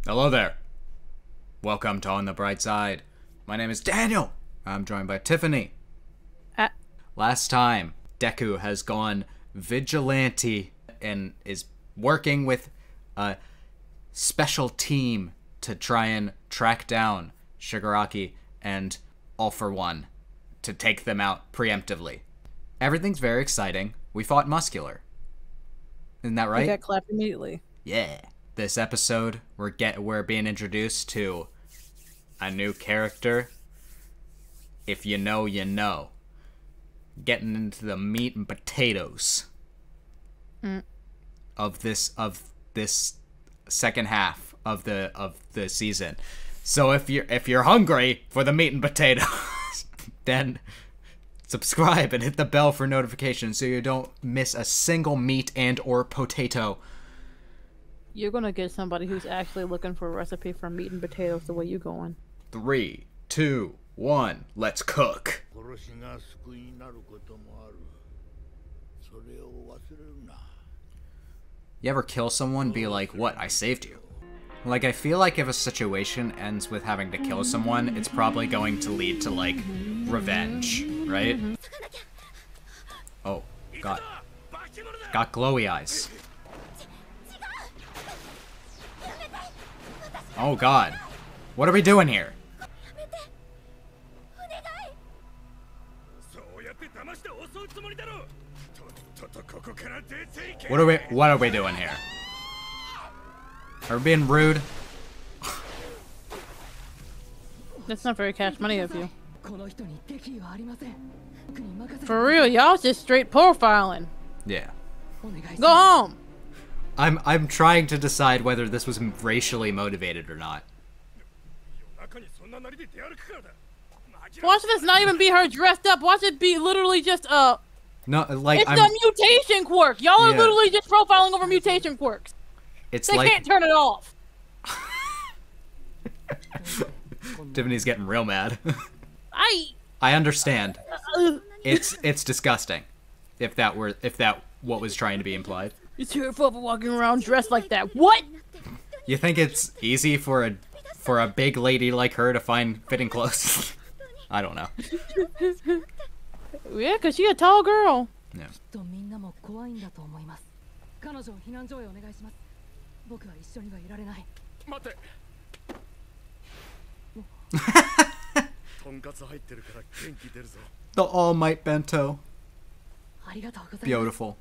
Hello there. Welcome to On the Bright Side. My name is Daniel. I'm joined by Tiffany. Last time, Deku has gone vigilante and is working with a special team to try and track down Shigaraki and All For One to take them out preemptively. Everything's very exciting. We fought Muscular. Isn't that right? We got clapped immediately. Yeah. This episode, we're being introduced to a new character. If you know, you know. Getting into the meat and potatoes of this second half of the season. So if you're hungry for the meat and potatoes, then subscribe and hit the bell for notifications so you don't miss a single meat and or potato. You're gonna get somebody who's actually looking for a recipe for meat and potatoes the way you going. 3, 2, 1, let's cook. You ever kill someone and be like, what, I saved you? Like, I feel like if a situation ends with having to kill someone, it's probably going to lead to, like, revenge, right? Oh, God. Got glowy eyes. Oh, God. What are we doing here? What are we doing here? Are we being rude? That's not very cash money of you. For real, y'all just straight profiling. Yeah. Go home! I'm trying to decide whether this was racially motivated or not. Watch this not even be her dressed up. Watch it be literally just No, like it's a mutation quirk. Y'all are literally just profiling over mutation quirks. It's they like can't turn it off. Tiffany's getting real mad. I understand. It's disgusting. If that what was trying to be implied. It's her fault for walking around dressed like that. What? You think it's easy for a big lady like her to find fitting clothes? I don't know. Yeah, cause she a tall girl. Yeah. The All Might Bento. Beautiful.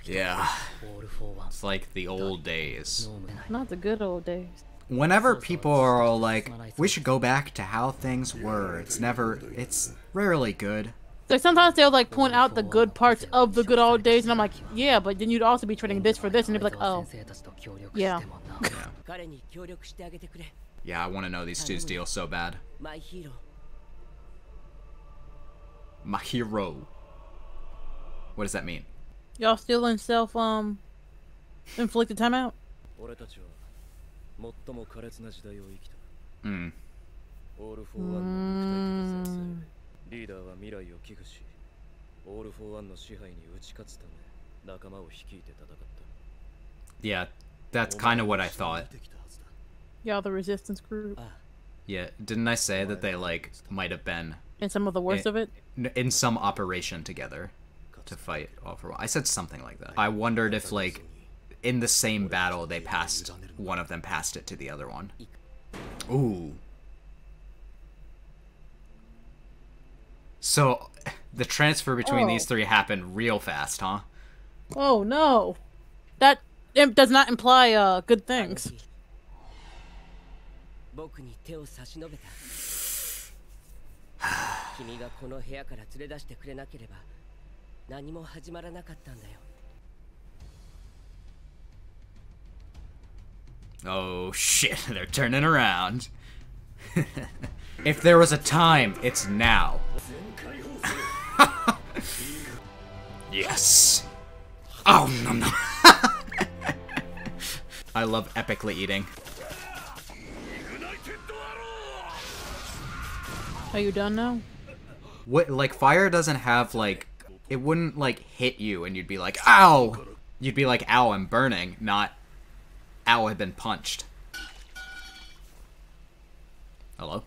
Yeah. It's like the old days. Not the good old days. Whenever people are all like, we should go back to how things were, it's rarely good. Like sometimes they'll like point out the good parts of the good old days, and I'm like, yeah, but then you'd also be trading this for this, and they'd be like, oh, yeah. Yeah, I want to know these two's deal so bad. My hero. What does that mean? Y'all still in inflicted timeout? Yeah, that's kind of what I thought. Y'all the resistance group? Yeah, didn't I say that they like might have been in some of the worst of it? In some operation together to fight All For One. I said something like that. I wondered if like in the same battle they passed one of them passed it to the other one. Ooh. So the transfer between these three happened real fast, huh? Oh no. That does not imply good things. Oh shit, they're turning around. If there was a time, it's now. Yes. Oh no no. I love epically eating. Are you done now? What, like, fire doesn't have, like, it wouldn't, like, hit you and you'd be like, ow! you'd be like, ow, I'm burning, not, ow, I've been punched. Hello?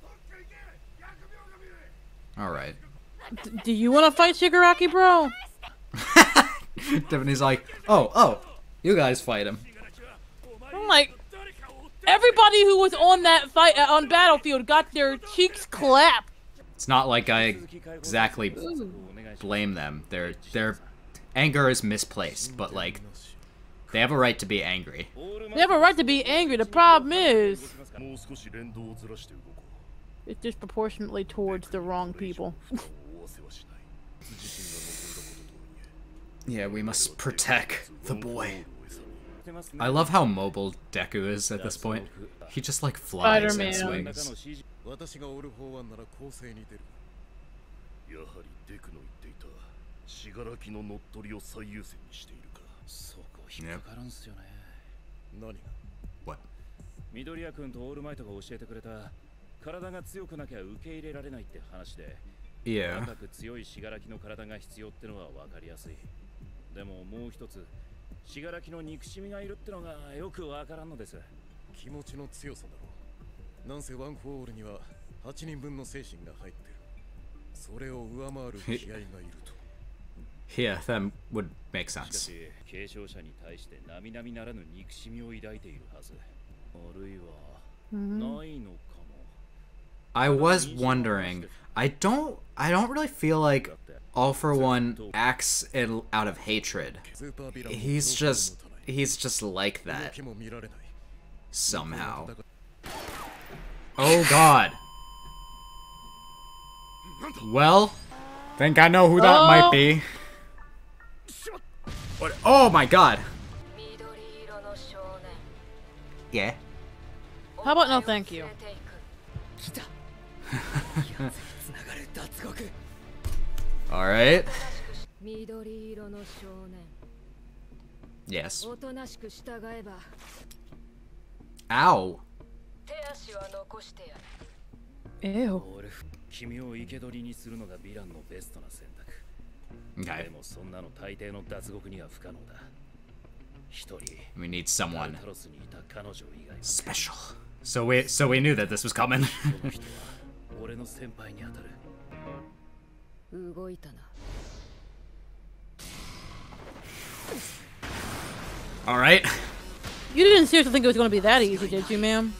Alright. Do you want to fight Shigaraki, bro? Tiffany's like, oh, you guys fight him. I'm like, everybody who was on that fight on Battlefield got their cheeks clapped. It's not like I exactly blame them. Their anger is misplaced, but like, they have a right to be angry. They have a right to be angry. The problem is, it's disproportionately towards the wrong people. Yeah, we must protect the boy. I love how mobile Deku is at this point. He just like flies and swings. Yep. What? Yeah. でももう一つ、死柄木の憎しみがいるってのがよくわからんのです。気持ちの強さだろう。なんせワン・フォー・オールには8人分の精神が入ってる。それを上回る気合がいると。Yeah, that would make sense. しかし、継承者に対して並々ならぬ憎しみを抱いているはず。あるいは、ないのかも。I was wondering. I don't really feel like All For One acts out of hatred. He's just like that somehow. Oh god. Well, think I know who that might be. What? Oh my god. Yeah. How about no thank you? Alright. Yes. Ow. Ew. Okay. We need someone special. So we knew that this was coming. Alright. You didn't seriously think it was going to be that easy, did you, ma'am?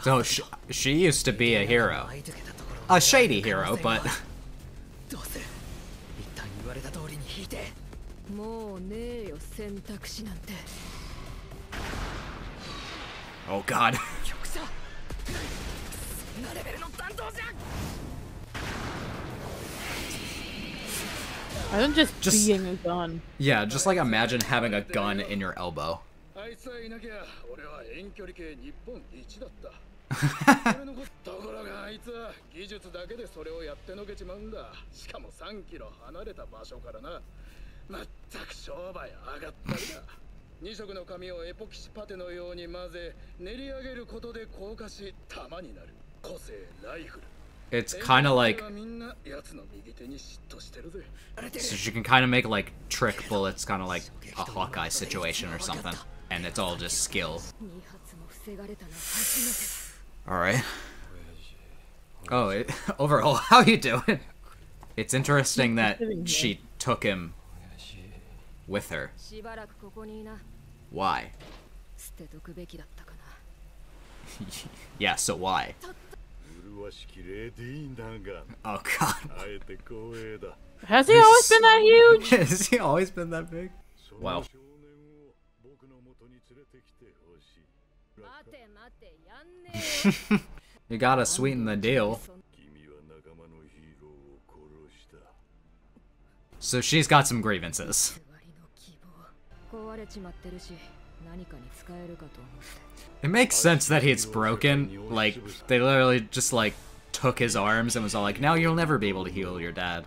So she used to be a hero. A shady hero, but... Oh god. I don't just being a gun. Yeah, just like imagine having a gun in your elbow. It's kind of like, so she can kind of make like trick bullets, kind of like a Hawkeye situation or something, and it's all just skill. All right. Oh, overall, how you doing? It's interesting that she took him with her. Why? Yeah, so why? Oh god. Has he always been that huge? Has he always been that big? Wow. You gotta sweeten the deal. So she's got some grievances. It makes sense that it's broken. Like, they literally just, like, took his arms and was all like, now you'll never be able to heal your dad.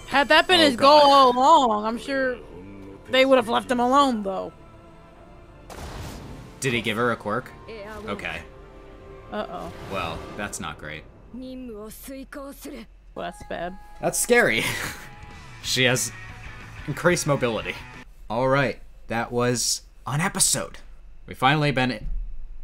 Had that been his goal all along, I'm sure they would have left him alone, though. Did he give her a quirk? Okay. Uh-oh. Well, that's not great. Well, that's bad. That's scary. She has increased mobility. Alright, that was an episode. We've finally been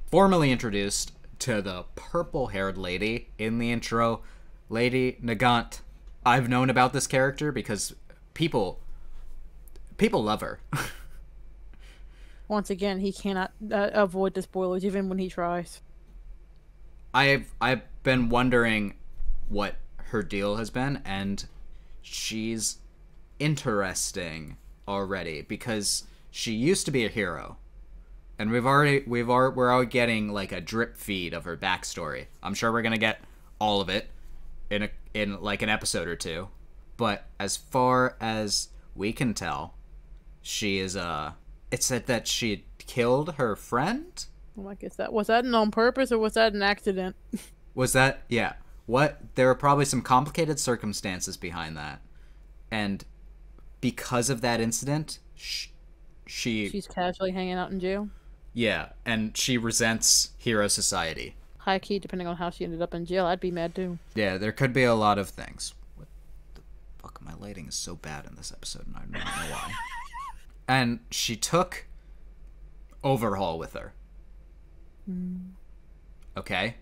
formally introduced to the purple-haired lady in the intro, Lady Nagant. I've known about this character because people love her. Once again, he cannot avoid the spoilers even when he tries. I've been wondering what her deal has been, and she's interesting already because she used to be a hero, and we're already getting like a drip feed of her backstory. I'm sure we're gonna get all of it in like an episode or two, but as far as we can tell, she is it said that she killed her friend. Oh, I guess was that on purpose or was that an accident? Was that, yeah. There were probably some complicated circumstances behind that. And because of that incident, she's casually hanging out in jail? Yeah, and she resents Hero Society. High key, depending on how she ended up in jail, I'd be mad too. Yeah, there could be a lot of things. What the fuck? My lighting is so bad in this episode, and I don't know why. And she took Overhaul with her. Okay.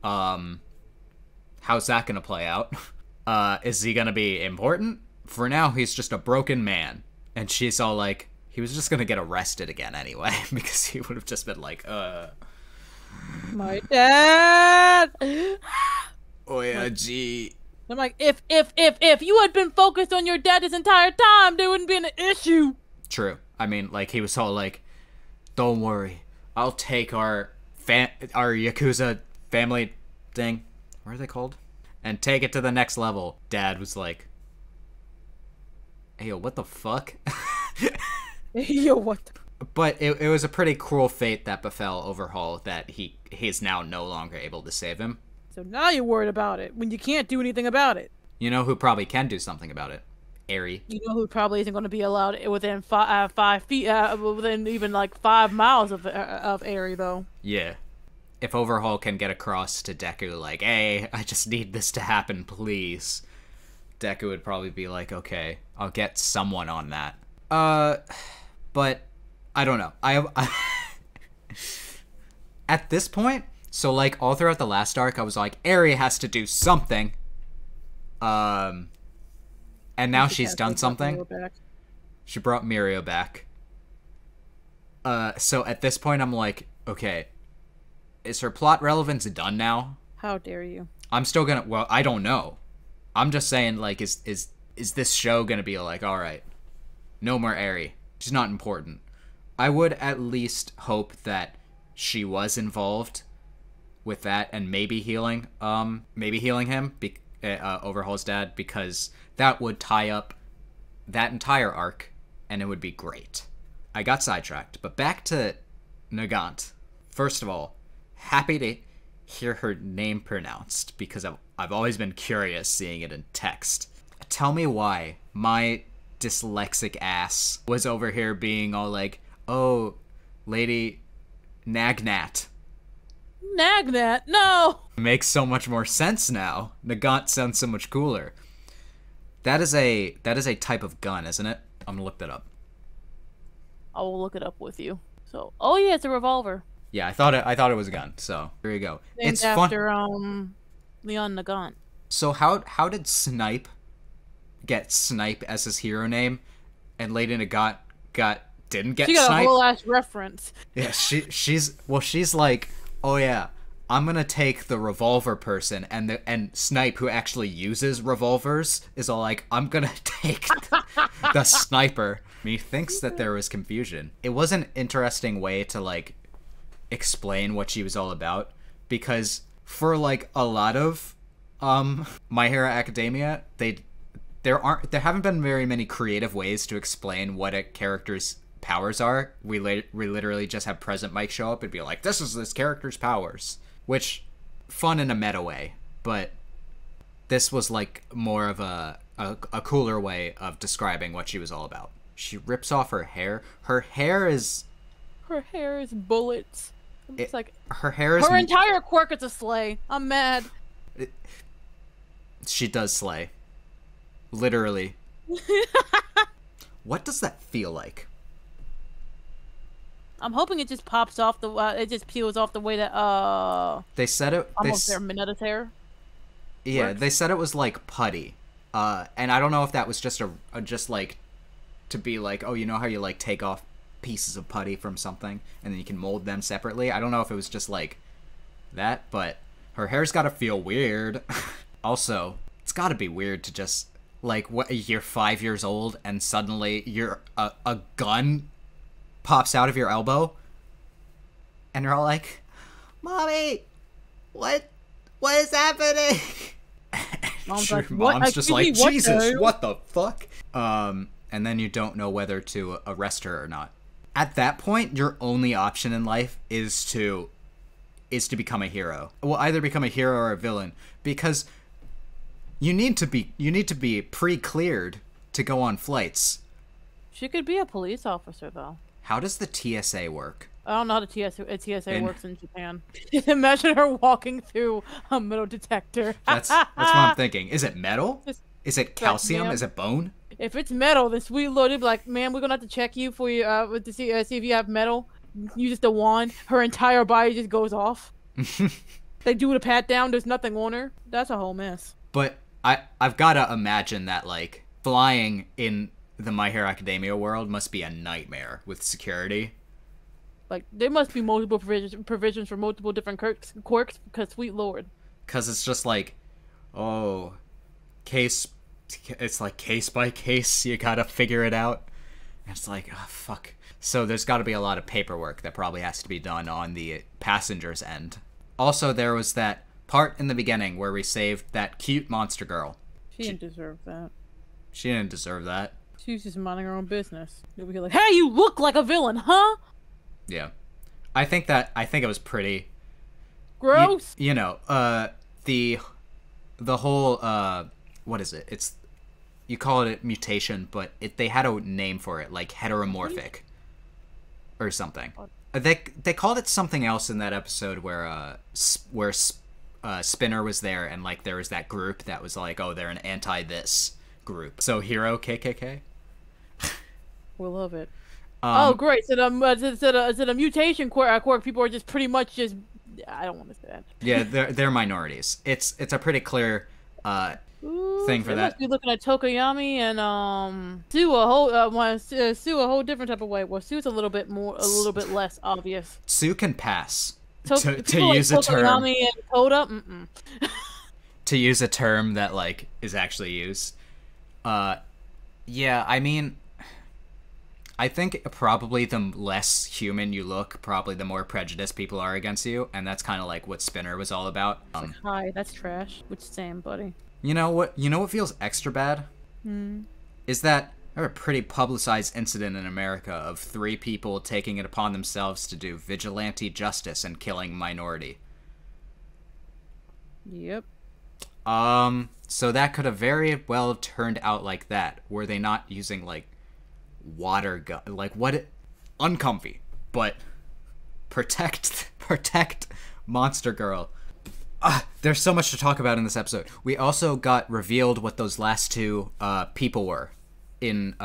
How's that gonna play out? Is he gonna be important? For now, he's just a broken man. And she's all like, he was just gonna get arrested again anyway, because he would have just been like, My dad! Oh yeah, gee. I'm like, if you had been focused on your dad this entire time, there wouldn't be an issue. True. I mean, like, he was all like, don't worry, I'll take our Yakuza family thing, what are they called? And take it to the next level. Dad was like, hey, yo, what the fuck? Yo, what? But it was a pretty cruel fate that befell Overhaul, that he's now no longer able to save him. So now you're worried about it, when you can't do anything about it. You know who probably can do something about it? Eri. You know who probably isn't going to be allowed within 5 feet, within even like 5 miles of Eri, though. Yeah. If Overhaul can get across to Deku, like, hey, I just need this to happen, please. Deku would probably be like, okay, I'll get someone on that. But I don't know. I at this point, so like all throughout the last arc, I was like, Eri has to do something. And now she's done something. She brought Mirio back. So at this point, I'm like, okay, is her plot relevance done now? How dare you? I'm still gonna. Well, I don't know. I'm just saying, like, is this show gonna be like, all right, no more Eri. She's not important. I would at least hope that she was involved with that and maybe healing him, Overhaul's dad, because that would tie up that entire arc, and it would be great. I got sidetracked, but back to Nagant. First of all, happy to hear her name pronounced, because I've always been curious seeing it in text. Tell me why my dyslexic ass was over here being all like, oh, Lady Nagant. Nagant? No! Makes so much more sense now. Nagant sounds so much cooler. That is a type of gun, isn't it? I'm gonna look that up. I will look it up with you. So, oh yeah, it's a revolver. Yeah, I thought it was a gun. So here you go. Named it's after fun. Leon Nagant. So how did Snipe get Snipe as his hero name, and Lady Nagant didn't get Snipe? She got a whole ass reference. Yeah, she's like, oh yeah, I'm gonna take the revolver person, and Snipe, who actually uses revolvers, is all like, I'm gonna take the sniper. Methinks that there was confusion. It was an interesting way to like explain what she was all about, because for like a lot of My Hero Academia, there haven't been very many creative ways to explain what a character's powers are. We literally just have Present Mike show up and be like, this is this character's powers, which fun in a meta way, but this was like more of a cooler way of describing what she was all about. She rips off her hair. Her hair is bullets. It's like her hair is her entire quirk is a slay. I'm mad. She does slay. Literally. What does that feel like? I'm hoping it just pops off the. It just peels off the way that. They said it. Almost their Minetta's hair. Yeah, works. They said it was like putty. And I don't know if that was just just like to be like, oh, you know how you like take off pieces of putty from something and then you can mold them separately. I don't know if it was just like that, but her hair's got to feel weird. Also, it's got to be weird to just like you're 5 years old and suddenly you're a gun pops out of your elbow and you're all like, "Mommy, what is happening?" Mom's Your like, mom's just like, Jesus, the? what the fuck? And then you don't know whether to arrest her or not. At that point, your only option in life is to become a hero. Well, either become a hero or a villain, because you need to be pre-cleared to go on flights. She could be a police officer though. How does the TSA work? I don't know how the TSA works in Japan. Imagine her walking through a metal detector. That's what I'm thinking. Is it metal? Is it calcium? Like, is it bone? If it's metal, then sweet lord, they'd be like, "Man, we're gonna have to check you for you to see if you have metal." You just a wand. Her entire body just goes off. They do a pat down. There's nothing on her. That's a whole mess. But I've gotta imagine that like flying in the My Hero Academia world must be a nightmare with security. Like, there must be multiple provisions for multiple different quirks, because sweet lord. Because it's just like, oh, it's like case by case, you gotta figure it out. And it's like, oh, fuck. So there's gotta be a lot of paperwork that probably has to be done on the passenger's end. Also, there was that part in the beginning where we saved that cute monster girl. She didn't deserve that. She didn't deserve that. She was just minding her own business. You'll be like, "Hey, you look like a villain, huh?" Yeah. I think it was pretty gross. You know, the whole what is it? It's, you call it mutation, but they had a name for it, like heteromorphic or something. They called it something else in that episode where Spinner was there and like there was that group that was like, oh, they're an anti-this group. So Hero KKK. We love it. Oh, great! So the mutation quirk people are just pretty much just. I don't want to say that. Yeah, they're minorities. It's a pretty clear thing for that. Must be looking at Tokoyami and Sue a whole different type of way. Well, Sue's a little bit less obvious. Sue can pass. To like use a term. Tokoyami and Koda. To use a term that like is actually used. Yeah, I mean, I think probably the less human you look, probably the more prejudiced people are against you, and that's kind of like what Spinner was all about. Hi, that's trash. Which same, buddy? You know what feels extra bad? Is that there was a pretty publicized incident in America of 3 people taking it upon themselves to do vigilante justice and killing minority. Yep. So that could have very well turned out like that. Were they not using like water gun, like what? Uncomfy, but protect Monster Girl. There's so much to talk about in this episode. We also got revealed what those last 2 people were in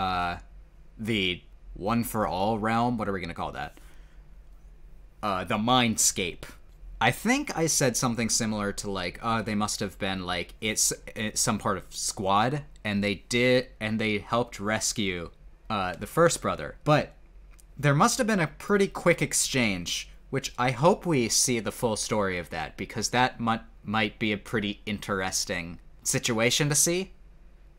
the One for All realm. What are we gonna call that? The Mindscape. I think I said something similar to like, they must have been like it's some part of Squad, and they helped rescue the first brother. But there must have been a pretty quick exchange, which I hope we see the full story of that, because that might be a pretty interesting situation to see.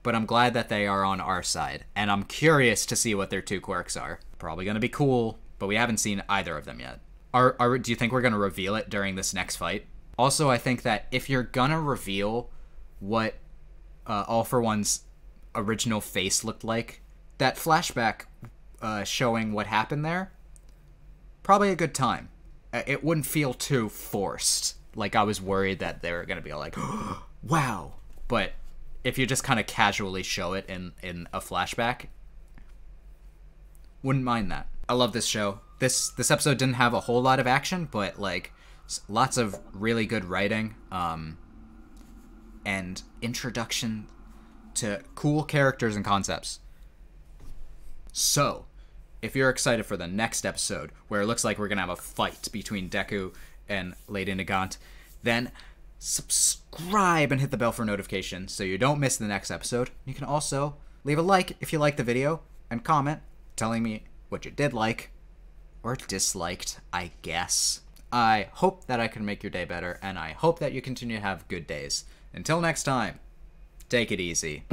But I'm glad that they are on our side, and I'm curious to see what their 2 quirks are. Probably gonna be cool, but we haven't seen either of them yet. Do you think we're gonna reveal it during this next fight? Also, I think that if you're gonna reveal what All For One's original face looked like, that flashback showing what happened there, probably a good time. It wouldn't feel too forced. Like I was worried that they were gonna be like, wow. But if you just kind of casually show it in a flashback, wouldn't mind that. I love this show. this episode didn't have a whole lot of action, but like lots of really good writing, and introduction to cool characters and concepts. So, if you're excited for the next episode, where it looks like we're gonna have a fight between Deku and Lady Nagant, then subscribe and hit the bell for notifications so you don't miss the next episode. You can also leave a like if you like the video and comment telling me what you did like or disliked, I guess. I hope that I can make your day better, and I hope that you continue to have good days. Until next time, take it easy.